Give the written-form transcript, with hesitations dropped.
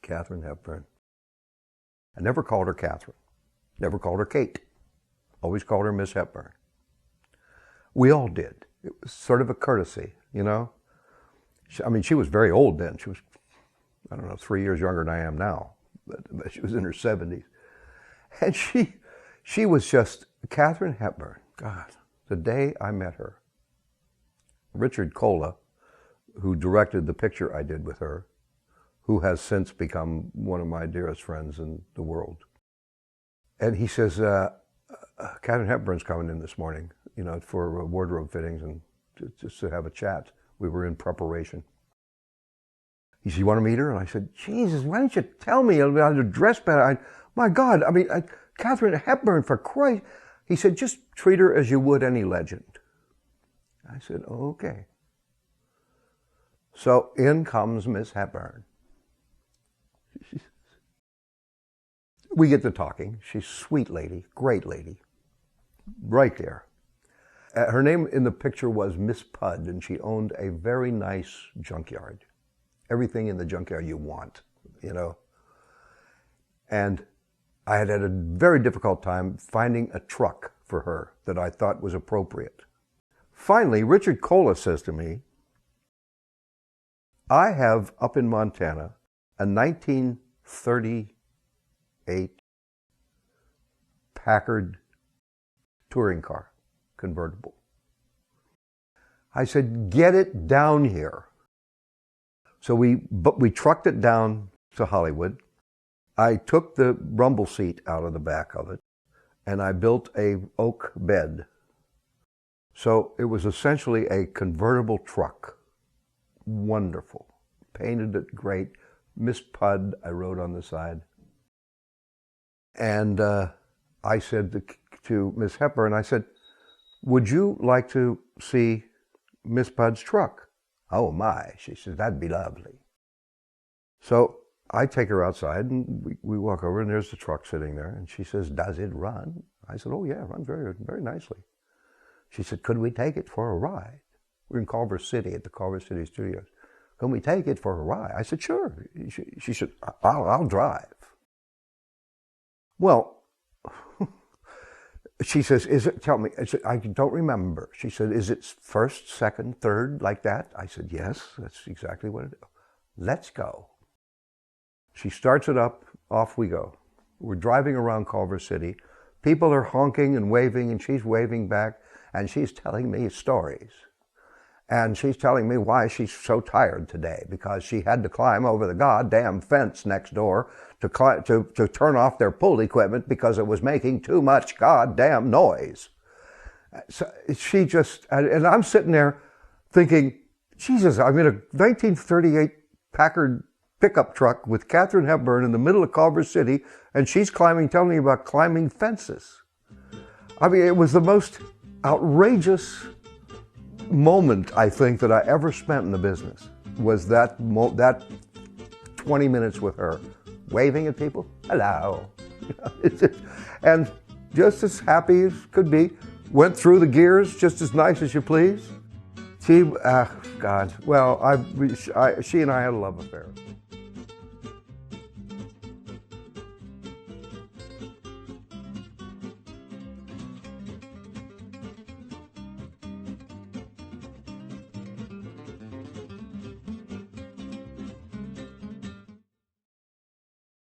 Katharine Hepburn. I never called her Katharine. Never called her Kate. Always called her Miss Hepburn. We all did. It was sort of a courtesy, you know? She was very old then. She was, I don't know, 3 years younger than I am now. But she was in her 70s. And she was just Katharine Hepburn. God, the day I met her. Richard Cola, who directed the picture I did with her, who has since become one of my dearest friends in the world. And he says, Katharine Hepburn's coming in this morning, you know, for wardrobe fittings and just to have a chat. We were in preparation. He said, you want to meet her? And I said, Jesus, why don't you tell me how to dress better? My God, Katharine Hepburn, for Christ. He said, just treat her as you would any legend. I said, okay. So in comes Miss Hepburn. We get to talking. She's a sweet lady, great lady, right there. Her name in the picture was Miss Pud, and she owned a very nice junkyard. Everything in the junkyard you want, you know. And I had a very difficult time finding a truck for her that I thought was appropriate. Finally, Richard Cola says to me, I have up in Montana a 1938 Packard touring car, convertible. I said, get it down here. So we trucked it down to Hollywood. I took the rumble seat out of the back of it, and I built a oak bed. So it was essentially a convertible truck. Wonderful. Painted it great. Miss Pud, I wrote on the side. And I said to Miss Hepburn, I said, would you like to see Miss Pud's truck? Oh my, she said, that'd be lovely. So I take her outside and we walk over and there's the truck sitting there and she says, does it run? I said, oh yeah, it runs very, very nicely. She said, could we take it for a ride? We're in Culver City at the Culver City Studios. Can we take it for a ride? I said, sure. She said, I'll drive. Well, she says, tell me, I don't remember. She said, is it first, second, third, like that? I said, yes, that's exactly what it is. Let's go. She starts it up, off we go. We're driving around Culver City. People are honking and waving, and she's waving back, and she's telling me stories. And she's telling me why she's so tired today, because she had to climb over the goddamn fence next door to turn off their pool equipment because it was making too much goddamn noise. So she just, and I'm sitting there thinking, Jesus, I'm in a 1938 Packard pickup truck with Katharine Hepburn in the middle of Culver City, and she's telling me about climbing fences. I mean, it was the most outrageous moment, I think, that I ever spent in the business, was that 20 minutes with her, waving at people, hello. And just as happy as could be, went through the gears just as nice as you please. She, God, well, she and I had a love affair.